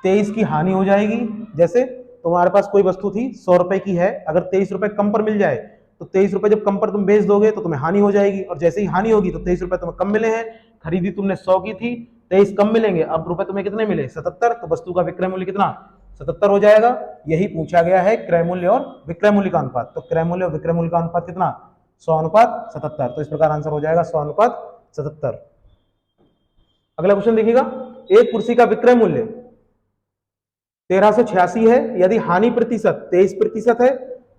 Speaker 1: 23 की हानि हो जाएगी। जैसे तुम्हारे पास कोई वस्तु थी 100 रुपए की है, अगर 23 रुपए कम पर मिल जाए तो 23 रुपए जब कम पर तुम बेच दोगे तो तुम्हें हानि हो जाएगी, और जैसे ही हानि होगी तो 23 रुपए तुम्हें कम मिले हैं, खरीदी तुमने 100 की थी, 23 कम मिलेंगे, अब रुपए तुम्हें कितने मिले 77, तो वस्तु का विक्रय मूल्य कितना 77 हो जाएगा। यही पूछा गया है क्रय मूल्य और विक्रय मूल्य का अनुपात, तो क्रय मूल्य और विक्रय मूल्य का अनुपात कितना 100:77। तो इस प्रकार आंसर हो जाएगा 100:77। अगला क्वेश्चन देखिएगा, एक कुर्सी का विक्रय मूल्य 1386 है, यदि हानि प्रतिशत 23% है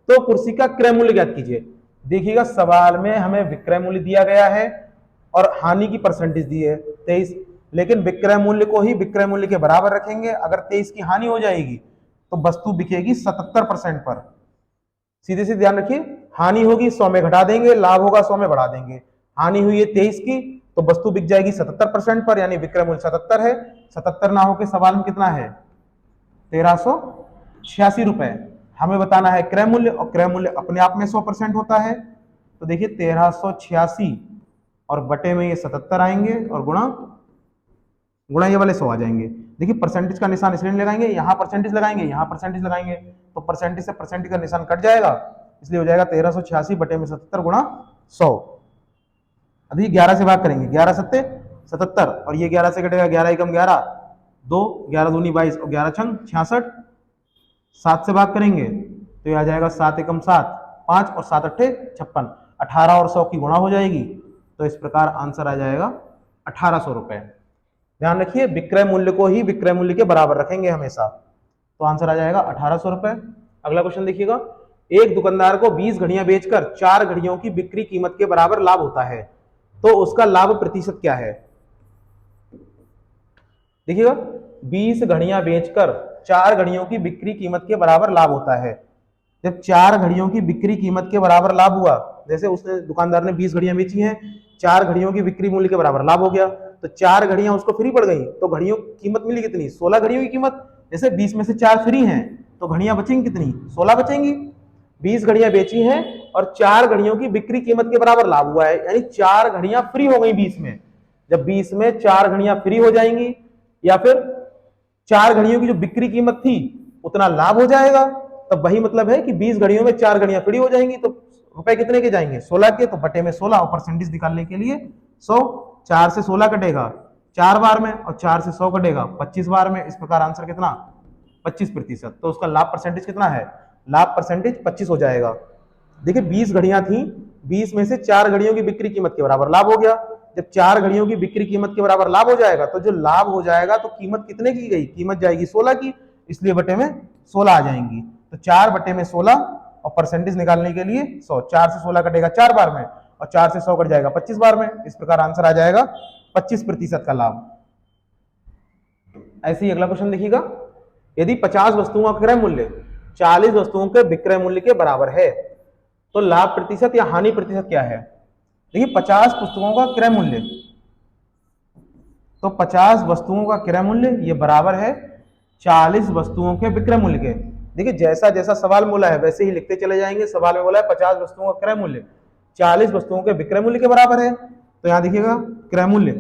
Speaker 1: तो कुर्सी का क्रय मूल्य ज्ञात कीजिए। देखिएगा सवाल में हमें विक्रय मूल्य दिया गया है और हानि की परसेंटेज दी है 23, लेकिन विक्रय मूल्य को ही विक्रय मूल्य के बराबर रखेंगे। अगर 23 की हानि हो जाएगी तो वस्तु बिकेगी 77% पर। सीधे सीधे ध्यान रखिए, हानि होगी 100 में घटा देंगे, लाभ होगा 100 में बढ़ा देंगे। हानि हुई है 23 की तो वस्तु बिक जाएगी 77% पर, यानी विक्रय मूल्य 77 है। 77 ना होकर सवाल में कितना है 1386 रुपए। हमें बताना है क्रय मूल्य, और क्रय मूल्य अपने आप में 100% होता है। तो देखिए 1386 और बटे में ये 77 आएंगे और गुणा ये वाले 100 आ जाएंगे। देखिए परसेंटेज का निशान इसलिए लगाएंगे, यहाँ परसेंटेज लगाएंगे, यहाँ परसेंटेज लगाएंगे, तो परसेंटेज से परसेंटेज का निशान कट जाएगा, इसलिए हो जाएगा 1386 बटे में 77 गुणा 100। अभी 11 से भाग करेंगे, 11 सत्ते 77 और ये 11 से कटेगा 11 एकम 11, 2 11 दूनी 22 और 11 छंग 66। 7 से भाग करेंगे तो ये आ जाएगा 7 एकम 7, 5 और 7 अट्ठे 56, 18 और 100 की गुणा हो जाएगी, तो इस प्रकार आंसर आ जाएगा 1800 रुपए। ध्यान रखिए विक्रय मूल्य को ही विक्रय मूल्य के बराबर रखेंगे हमेशा, तो आंसर आ जाएगा 1800 रुपए। अगला क्वेश्चन देखिएगा, एक दुकानदार को 20 घड़ियां बेचकर 4 घड़ियों की बिक्री कीमत के बराबर लाभ होता है, तो उसका लाभ प्रतिशत क्या है। देखिएगा 20 घड़ियां बेचकर 4 घड़ियों की बिक्री कीमत के बराबर लाभ होता है। जब 4 घड़ियों की बिक्री कीमत के बराबर लाभ हुआ, जैसे उसने दुकानदार ने 20 घड़ियां बेची हैं, 4 घड़ियों की बिक्री मूल्य के बराबर लाभ हो गया, तो 4 घड़ियां उसको फ्री पड़ गई, तो घड़ियों की कीमत मिली कितनी 16 घड़ियों की कीमत। जैसे 20 में से 4 फ्री हैं तो घड़ियां बचेंगी कितनी 16 बचेंगी। 20 घड़ियां बेची हैं और 4 घड़ियों की बिक्री कीमत के बराबर लाभ हुआ है, यानी 4 घड़ियां फ्री हो गई 20 में। जब 20 में 4 घड़ियां फ्री हो जाएंगी या फिर 4 घड़ियों की जो बिक्री कीमत थी उतना लाभ हो जाएगा, तब वही मतलब है कि 20 घड़ियों में 4 घड़ियां फ्री हो जाएंगी, तो रुपए कितने के जाएंगे 16 के, तो बटे में 16 और परसेंटेज निकालने के लिए 100। 4 से 16 कटेगा 4 बार में और 4 से 100 कटेगा 25 बार में। इस प्रकार आंसर कितना 25%। तो उसका लाभ परसेंटेज कितना है, लाभ परसेंटेज 25 हो जाएगा। देखिए 20 घड़ियां थी, 20 में से 4 घड़ियों की बिक्री कीमत के बराबर लाभ हो गया। जब 4 घड़ियों की बिक्री कीमत के बराबर लाभ हो जाएगा तो जो लाभ हो जाएगा तो कीमत कितने की गई, कीमत जाएगी 16 की, इसलिए बटे में 16 आ जाएंगी। तो 4 बटे में 16 और परसेंटेज निकालने के लिए 100। 4 से 16 कटेगा 4 बार में और 4 से 100 कट जाएगा 25 बार में। इस प्रकार आंसर आ जाएगा 25% का लाभ। ऐसे ही अगला क्वेश्चन देखिएगा, यदि 50 वस्तुओं का क्रय मूल्य 40 वस्तुओं के विक्रय मूल्य के बराबर है तो लाभ प्रतिशत या हानि प्रतिशत क्या है। देखिए 50 पुस्तकों का क्रय मूल्य, तो 50 वस्तुओं का क्रय मूल्य ये बराबर है 40 वस्तुओं के विक्रय मूल्य के। देखिए जैसा जैसा सवाल बोला है वैसे ही लिखते चले जाएंगे। सवाल में बोला है 50 वस्तुओं का क्रय मूल्य 40 वस्तुओं के विक्रय मूल्य के बराबर है, तो यहाँ देखिएगा क्रय मूल्य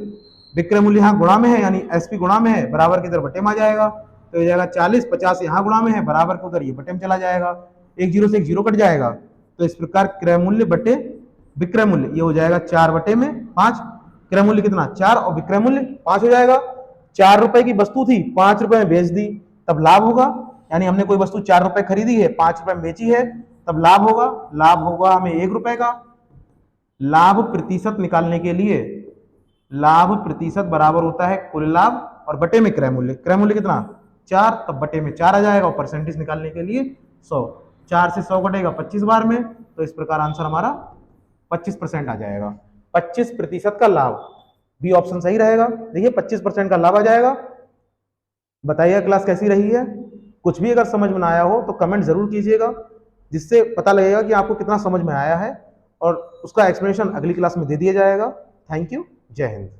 Speaker 1: विक्रय मूल्य यहाँ गुणा में है, यानी एसपी गुणा में है, बराबर की इधर बटे में आ जाएगा, तो हो जाएगा 40, 50 यहाँ गुणा में है, बराबर को उधर ये बटे में चला जाएगा, एक जीरो से एक जीरो कट जाएगा। तो इस प्रकार क्रय मूल्य बटे विक्रय मूल्य ये हो जाएगा 4/5, क्रय मूल्य कितना 4 और विक्रय मूल्य 5 हो जाएगा। 4 रुपए की वस्तु थी, 5 रुपए में बेच दी, तब लाभ होगा। यानी हमने कोई वस्तु 4 रुपए खरीदी है, 5 रुपए में बेची है, तब लाभ होगा। लाभ होगा हमें 1 रुपए का। लाभ प्रतिशत निकालने के लिए लाभ प्रतिशत बराबर होता है कुल लाभ और बटे में क्रय मूल्य। क्रय मूल्य कितना 4, तब बटे में 4 आ जाएगा और परसेंटेज निकालने के लिए 100। 4 से 100 कटेगा 25 बार में, तो इस प्रकार आंसर हमारा 25% आ जाएगा। 25% का लाभ, बी ऑप्शन सही रहेगा। देखिए 25% का लाभ आ जाएगा। बताइए क्लास कैसी रही है। कुछ भी अगर समझ में ना आया हो तो कमेंट जरूर कीजिएगा, जिससे पता लगेगा कि आपको कितना समझ में आया है, और उसका एक्सप्लेनेशन अगली क्लास में दे दिया जाएगा। थैंक यू, जय हिंद।